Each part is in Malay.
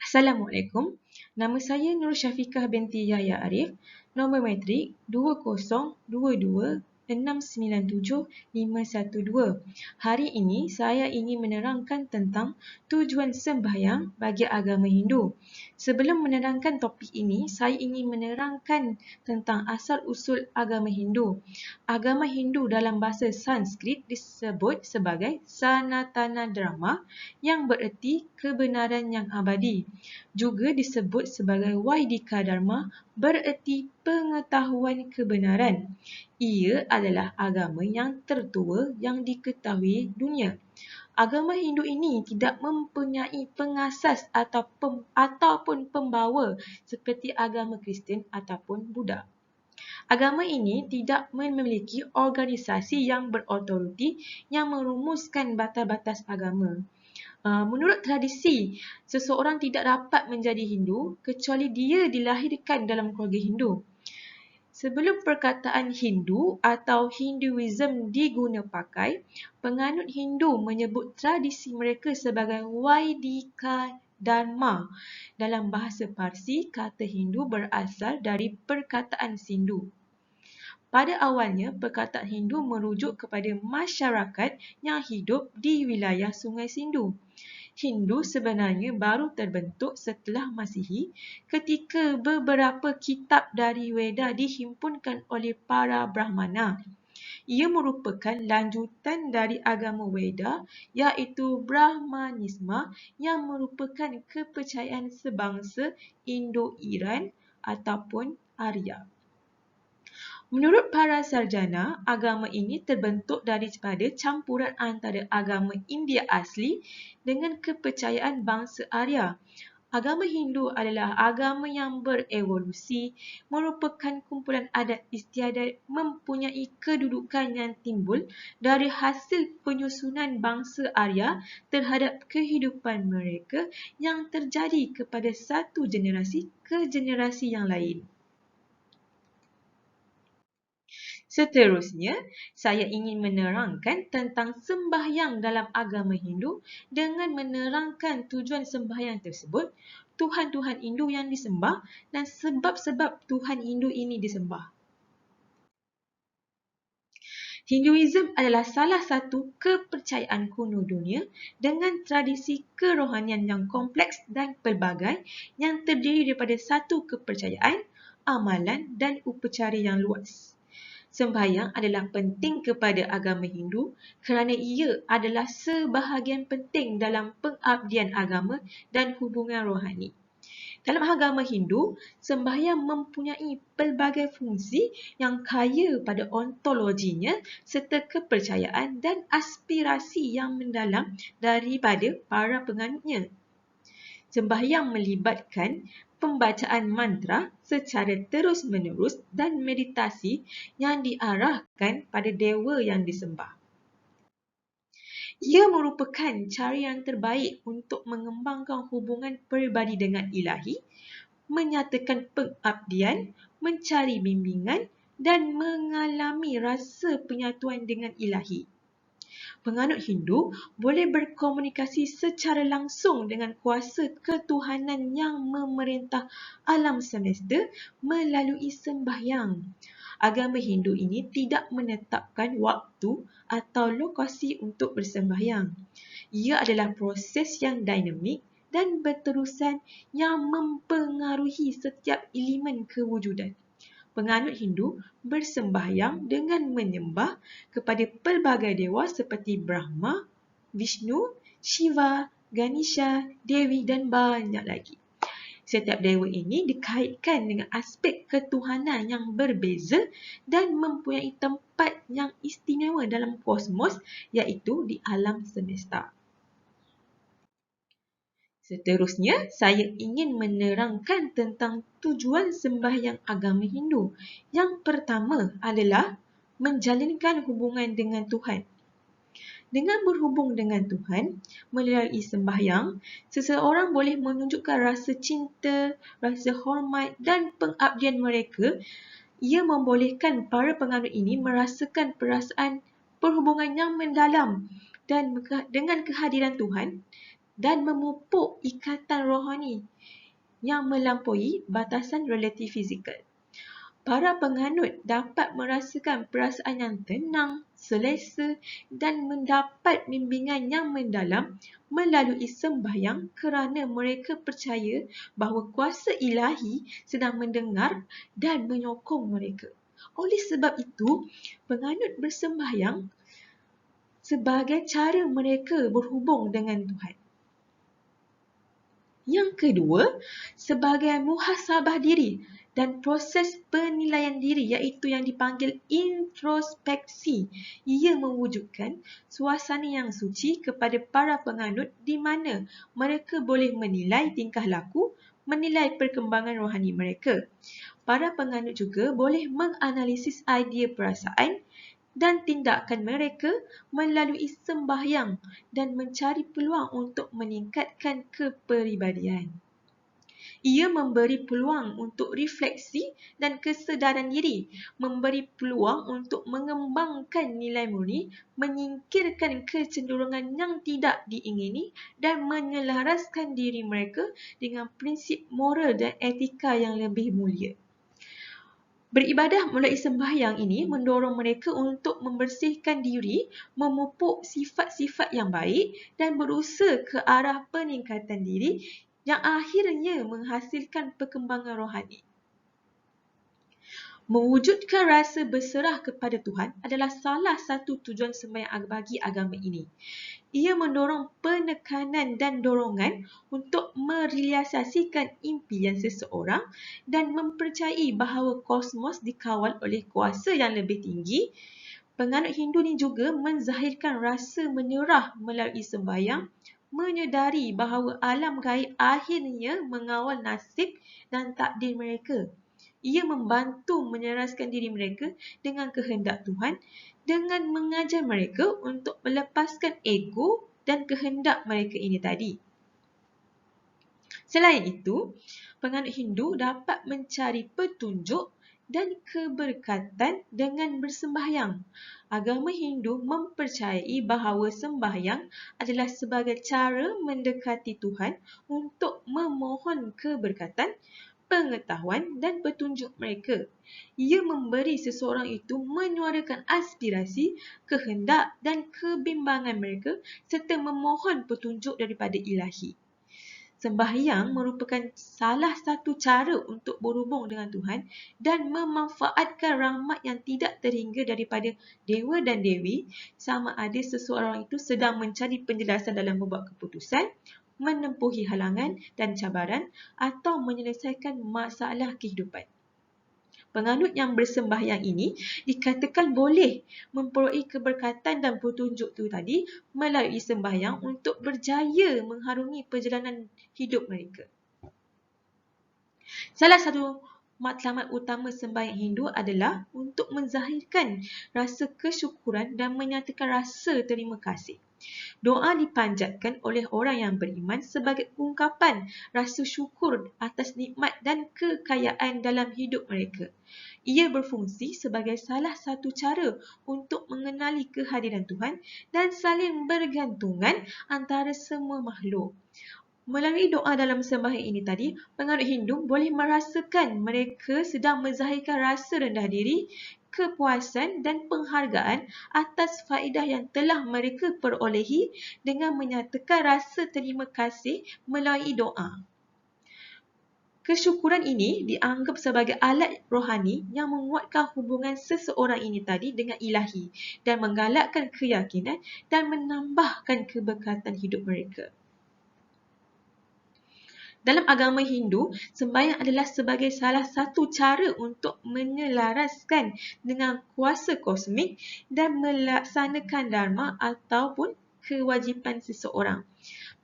Assalamualaikum. Nama saya Nur Syafiqah binti Yahya Arif. Nombor matrik 20226975512. Hari ini saya ingin menerangkan tentang tujuan sembahyang bagi agama Hindu. Sebelum menerangkan topik ini, saya ingin menerangkan tentang asal-usul agama Hindu. Agama Hindu dalam bahasa Sanskrit disebut sebagai Sanatana Dharma yang bererti kebenaran yang abadi. Juga disebut sebagai Vaidika Dharma bererti pengetahuan kebenaran. Ia adalah agama yang tertua yang diketahui dunia. Agama Hindu ini tidak mempunyai pengasas ataupun pembawa seperti agama Kristian ataupun Buddha. Agama ini tidak memiliki organisasi yang berautoriti yang merumuskan batas-batas agama. Menurut tradisi, seseorang tidak dapat menjadi Hindu kecuali dia dilahirkan dalam keluarga Hindu. Sebelum perkataan Hindu atau Hinduism diguna pakai, penganut Hindu menyebut tradisi mereka sebagai Vaidika Dharma. Dalam bahasa Parsi, kata Hindu berasal dari perkataan Sindu. Pada awalnya, perkataan Hindu merujuk kepada masyarakat yang hidup di wilayah Sungai Sindu. Hindu sebenarnya baru terbentuk setelah Masihi ketika beberapa kitab dari Veda dihimpunkan oleh para Brahmana. Ia merupakan lanjutan dari agama Veda iaitu Brahmanisma yang merupakan kepercayaan sebangsa Indo-Iran ataupun Arya. Menurut para sarjana, agama ini terbentuk daripada campuran antara agama India asli dengan kepercayaan bangsa Arya. Agama Hindu adalah agama yang berevolusi, merupakan kumpulan adat istiadat mempunyai kedudukan yang timbul dari hasil penyusunan bangsa Arya terhadap kehidupan mereka yang terjadi kepada satu generasi ke generasi yang lain. Seterusnya, saya ingin menerangkan tentang sembahyang dalam agama Hindu dengan menerangkan tujuan sembahyang tersebut, Tuhan-Tuhan Hindu yang disembah dan sebab-sebab Tuhan Hindu ini disembah. Hinduism adalah salah satu kepercayaan kuno dunia dengan tradisi kerohanian yang kompleks dan pelbagai yang terdiri daripada satu kepercayaan, amalan dan upacara yang luas. Sembahyang adalah penting kepada agama Hindu kerana ia adalah sebahagian penting dalam pengabdian agama dan hubungan rohani. Dalam agama Hindu, sembahyang mempunyai pelbagai fungsi yang kaya pada ontologinya serta kepercayaan dan aspirasi yang mendalam daripada para penganutnya. Sembahyang melibatkan pembacaan mantra secara terus-menerus dan meditasi yang diarahkan pada dewa yang disembah. Ia merupakan cara yang terbaik untuk mengembangkan hubungan peribadi dengan ilahi, menyatakan pengabdian, mencari bimbingan dan mengalami rasa penyatuan dengan ilahi. Penganut Hindu boleh berkomunikasi secara langsung dengan kuasa ketuhanan yang memerintah alam semesta melalui sembahyang. Agama Hindu ini tidak menetapkan waktu atau lokasi untuk bersembahyang. Ia adalah proses yang dinamik dan berterusan yang mempengaruhi setiap elemen kewujudan. Penganut Hindu bersembahyang dengan menyembah kepada pelbagai dewa seperti Brahma, Vishnu, Shiva, Ganesha, Dewi dan banyak lagi. Setiap dewa ini dikaitkan dengan aspek ketuhanan yang berbeza dan mempunyai tempat yang istimewa dalam kosmos iaitu di alam semesta. Seterusnya, saya ingin menerangkan tentang tujuan sembahyang agama Hindu. Yang pertama adalah menjalinkan hubungan dengan Tuhan. Dengan berhubung dengan Tuhan melalui sembahyang, seseorang boleh menunjukkan rasa cinta, rasa hormat dan pengabdian mereka. Ia membolehkan para penganut ini merasakan perasaan perhubungan yang mendalam dan dengan kehadiran Tuhan dan memupuk ikatan rohani yang melampaui batasan relatif fizikal. Para penganut dapat merasakan perasaan yang tenang, selesa dan mendapat bimbingan yang mendalam melalui sembahyang kerana mereka percaya bahawa kuasa ilahi sedang mendengar dan menyokong mereka. Oleh sebab itu, penganut bersembahyang sebagai cara mereka berhubung dengan Tuhan. Yang kedua, sebagai muhasabah diri dan proses penilaian diri iaitu yang dipanggil introspeksi. Ia mewujudkan suasana yang suci kepada para penganut di mana mereka boleh menilai tingkah laku, menilai perkembangan rohani mereka. Para penganut juga boleh menganalisis idea perasaan dan tindakan mereka melalui sembahyang dan mencari peluang untuk meningkatkan kepribadian. Ia memberi peluang untuk refleksi dan kesedaran diri, memberi peluang untuk mengembangkan nilai murni, menyingkirkan kecenderungan yang tidak diingini dan menyelaraskan diri mereka dengan prinsip moral dan etika yang lebih mulia. Beribadah melalui sembahyang ini mendorong mereka untuk membersihkan diri, memupuk sifat-sifat yang baik dan berusaha ke arah peningkatan diri yang akhirnya menghasilkan perkembangan rohani. Mewujudkan rasa berserah kepada Tuhan adalah salah satu tujuan sembahyang bagi agama ini. Ia mendorong penekanan dan dorongan untuk merealisasikan impian seseorang dan mempercayai bahawa kosmos dikawal oleh kuasa yang lebih tinggi. Penganut Hindu ini juga menzahirkan rasa menyerah melalui sembahyang, menyedari bahawa alam gaib akhirnya mengawal nasib dan takdir mereka. Ia membantu menyelaraskan diri mereka dengan kehendak Tuhan dengan mengajar mereka untuk melepaskan ego dan kehendak mereka ini tadi. Selain itu, penganut Hindu dapat mencari petunjuk dan keberkatan dengan bersembahyang. Agama Hindu mempercayai bahawa sembahyang adalah sebagai cara mendekati Tuhan untuk memohon keberkatan, pengetahuan dan petunjuk mereka. Ia memberi seseorang itu menyuarakan aspirasi, kehendak dan kebimbangan mereka serta memohon petunjuk daripada ilahi. Sembahyang merupakan salah satu cara untuk berhubung dengan Tuhan dan memanfaatkan rahmat yang tidak terhingga daripada dewa dan dewi sama ada seseorang itu sedang mencari penjelasan dalam membuat keputusan, menempuhi halangan dan cabaran atau menyelesaikan masalah kehidupan. Penganut yang bersembahyang ini dikatakan boleh memperoleh keberkatan dan petunjuk itu tadi melalui sembahyang untuk berjaya mengharungi perjalanan hidup mereka. Salah satu matlamat utama sembahyang Hindu adalah untuk menzahirkan rasa kesyukuran dan menyatakan rasa terima kasih. Doa dipanjatkan oleh orang yang beriman sebagai ungkapan rasa syukur atas nikmat dan kekayaan dalam hidup mereka. Ia berfungsi sebagai salah satu cara untuk mengenali kehadiran Tuhan dan saling bergantungan antara semua makhluk. Melalui doa dalam sembahyang ini tadi, penganut Hindu boleh merasakan mereka sedang menzahirkan rasa rendah diri, kepuasan dan penghargaan atas faedah yang telah mereka perolehi dengan menyatakan rasa terima kasih melalui doa. Kesyukuran ini dianggap sebagai alat rohani yang menguatkan hubungan seseorang ini tadi dengan ilahi dan menggalakkan keyakinan dan menambahkan keberkatan hidup mereka. Dalam agama Hindu, sembahyang adalah sebagai salah satu cara untuk menyelaraskan dengan kuasa kosmik dan melaksanakan dharma ataupun kewajipan seseorang.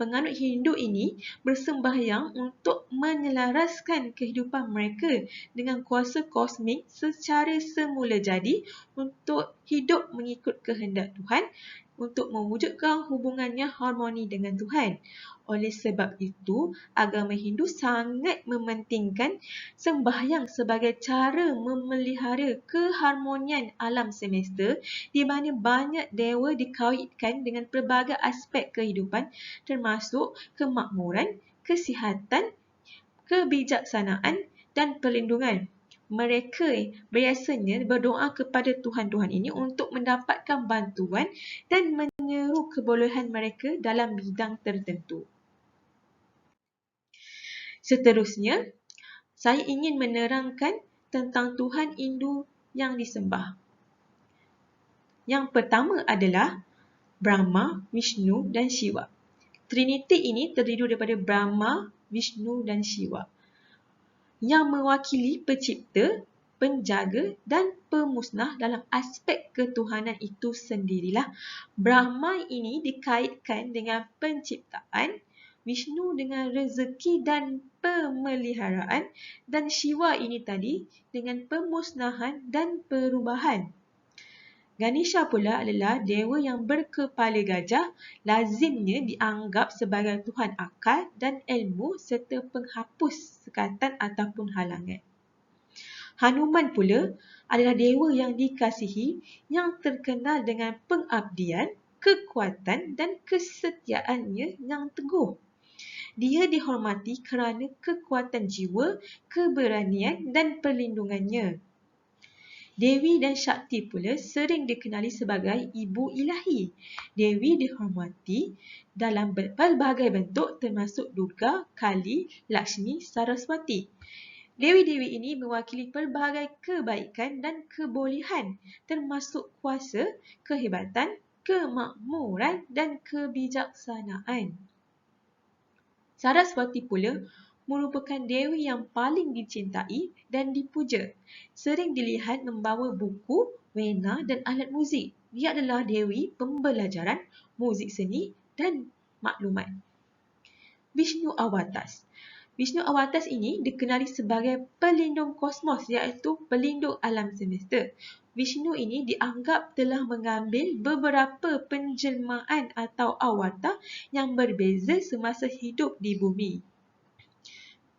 Penganut Hindu ini bersembahyang untuk menyelaraskan kehidupan mereka dengan kuasa kosmik secara semula jadi untuk hidup mengikut kehendak Tuhan untuk mewujudkan hubungannya harmoni dengan Tuhan. Oleh sebab itu, agama Hindu sangat mementingkan sembahyang sebagai cara memelihara keharmonian alam semesta di mana banyak dewa dikaitkan dengan pelbagai aspek kehidupan termasuk kemakmuran, kesihatan, kebijaksanaan dan perlindungan. Mereka biasanya berdoa kepada Tuhan-Tuhan ini untuk mendapatkan bantuan dan menyeru kebolehan mereka dalam bidang tertentu. Seterusnya, saya ingin menerangkan tentang Tuhan Hindu yang disembah. Yang pertama adalah Brahma, Vishnu dan Shiva. Triniti ini terdiri daripada Brahma, Vishnu dan Shiva yang mewakili pencipta, penjaga dan pemusnah dalam aspek ketuhanan itu sendirilah. Brahma ini dikaitkan dengan penciptaan, Vishnu dengan rezeki dan pemeliharaan dan Shiva ini tadi dengan pemusnahan dan perubahan. Ganesha pula adalah dewa yang berkepala gajah, lazimnya dianggap sebagai tuhan akal dan ilmu serta penghapus sekatan ataupun halangan. Hanuman pula adalah dewa yang dikasihi yang terkenal dengan pengabdian, kekuatan dan kesetiaannya yang teguh. Dia dihormati kerana kekuatan jiwa, keberanian dan perlindungannya. Dewi dan Shakti pula sering dikenali sebagai ibu ilahi. Dewi dihormati dalam pelbagai bentuk termasuk Durga, Kali, Lakshmi, Saraswati. Dewi-dewi ini mewakili pelbagai kebaikan dan kebolehan termasuk kuasa, kehebatan, kemakmuran dan kebijaksanaan. Saraswati pula merupakan dewi yang paling dicintai dan dipuja. Sering dilihat membawa buku, wena dan alat muzik. Dia adalah dewi pembelajaran, muzik seni dan maklumat. Vishnu Avatas. Vishnu Avatas ini dikenali sebagai pelindung kosmos iaitu pelindung alam semesta. Vishnu ini dianggap telah mengambil beberapa penjelmaan atau avatar yang berbeza semasa hidup di bumi.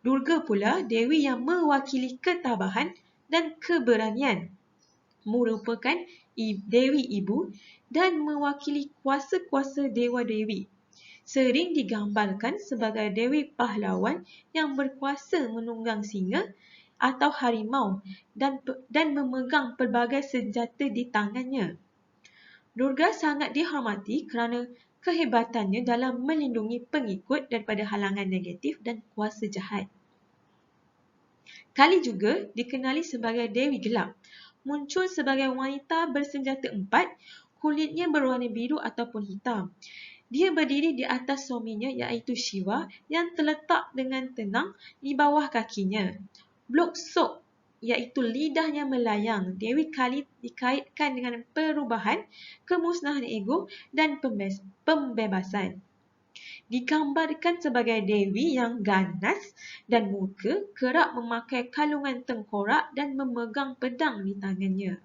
Durga pula dewi yang mewakili ketabahan dan keberanian, merupakan dewi ibu dan mewakili kuasa-kuasa dewa-dewi. Sering digambarkan sebagai dewi pahlawan yang berkuasa menunggang singa atau harimau dan memegang pelbagai senjata di tangannya. Durga sangat dihormati kerana kehebatannya dalam melindungi pengikut daripada halangan negatif dan kuasa jahat. Kali juga dikenali sebagai Dewi Gelap. Muncul sebagai wanita bersenjata empat, kulitnya berwarna biru ataupun hitam. Dia berdiri di atas suaminya iaitu Shiva yang terletak dengan tenang di bawah kakinya. Blok Sok iaitu lidahnya melayang. Dewi Kali dikaitkan dengan perubahan, kemusnahan ego dan pembebasan. Digambarkan sebagai dewi yang ganas dan murka, kerap memakai kalungan tengkorak dan memegang pedang di tangannya.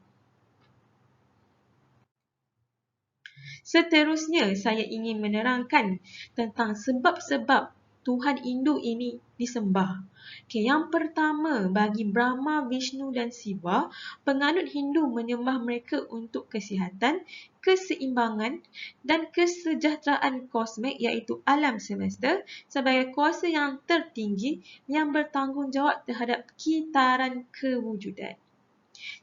Seterusnya, saya ingin menerangkan tentang sebab-sebab Tuhan Hindu ini disembah. Yang pertama, bagi Brahma, Vishnu dan Shiva, penganut Hindu menyembah mereka untuk kesihatan, keseimbangan dan kesejahteraan kosmik iaitu alam semesta sebagai kuasa yang tertinggi yang bertanggungjawab terhadap kitaran kewujudan.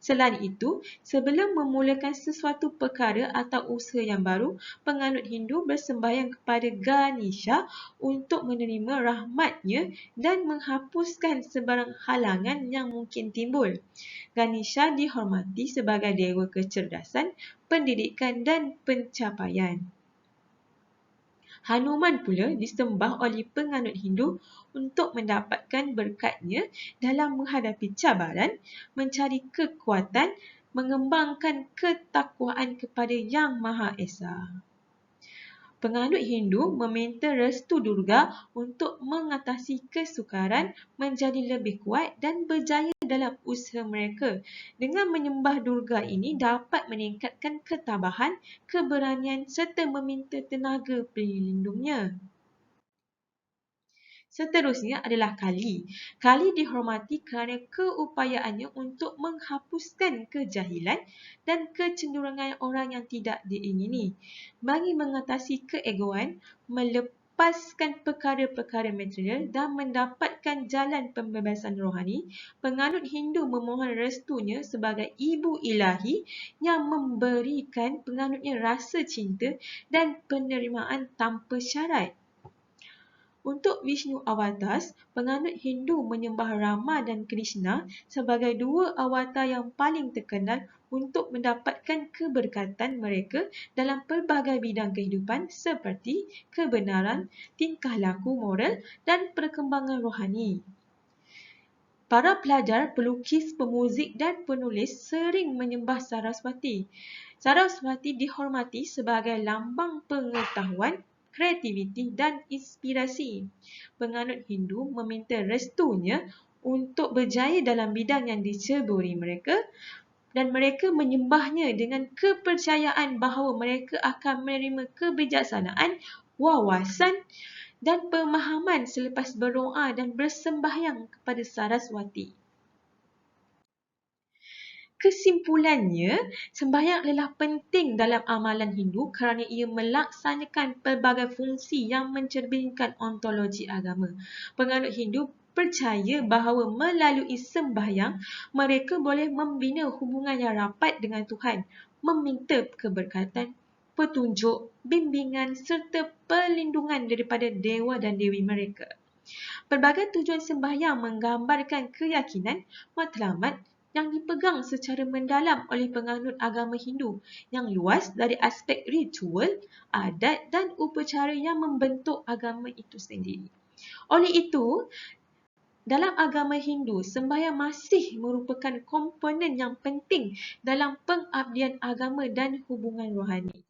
Selain itu, sebelum memulakan sesuatu perkara atau usaha yang baru, penganut Hindu bersembahyang kepada Ganesha untuk menerima rahmatnya dan menghapuskan sebarang halangan yang mungkin timbul. Ganesha dihormati sebagai dewa kecerdasan, pendidikan dan pencapaian. Hanuman pula disembah oleh penganut Hindu untuk mendapatkan berkatnya dalam menghadapi cabaran, mencari kekuatan, mengembangkan ketakwaan kepada Yang Maha Esa. Penganut Hindu meminta restu Durga untuk mengatasi kesukaran, menjadi lebih kuat dan berjaya dalam usaha mereka. Dengan menyembah Durga ini dapat meningkatkan ketabahan, keberanian serta meminta tenaga pelindungnya. Seterusnya adalah Kali. Kali dihormati kerana keupayaannya untuk menghapuskan kejahilan dan kecenderungan orang yang tidak diingini. Bagi mengatasi keegoan, melepaskan perkara-perkara material dan mendapatkan jalan pembebasan rohani, penganut Hindu memohon restunya sebagai ibu ilahi yang memberikan penganutnya rasa cinta dan penerimaan tanpa syarat. Untuk Vishnu Avatars, penganut Hindu menyembah Rama dan Krishna sebagai dua avatar yang paling terkenal untuk mendapatkan keberkatan mereka dalam pelbagai bidang kehidupan seperti kebenaran, tingkah laku moral dan perkembangan rohani. Para pelajar, pelukis, pemuzik dan penulis sering menyembah Saraswati. Saraswati dihormati sebagai lambang pengetahuan, kreativiti dan inspirasi. Penganut Hindu meminta restunya untuk berjaya dalam bidang yang diceburi mereka dan mereka menyembahnya dengan kepercayaan bahawa mereka akan menerima kebijaksanaan, wawasan dan pemahaman selepas berdoa dan bersembahyang kepada Saraswati. Kesimpulannya, sembahyang adalah penting dalam amalan Hindu kerana ia melaksanakan pelbagai fungsi yang mencerminkan ontologi agama. Penganut Hindu percaya bahawa melalui sembahyang, mereka boleh membina hubungan yang rapat dengan Tuhan, meminta keberkatan, petunjuk, bimbingan serta perlindungan daripada dewa dan dewi mereka. Pelbagai tujuan sembahyang menggambarkan keyakinan, matlamat yang dipegang secara mendalam oleh penganut agama Hindu yang luas dari aspek ritual, adat dan upacara yang membentuk agama itu sendiri. Oleh itu, dalam agama Hindu, sembahyang masih merupakan komponen yang penting dalam pengabdian agama dan hubungan rohani.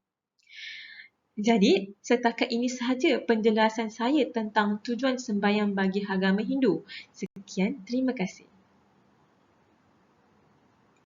Jadi, setakat ini sahaja penjelasan saya tentang tujuan sembahyang bagi agama Hindu. Sekian, terima kasih.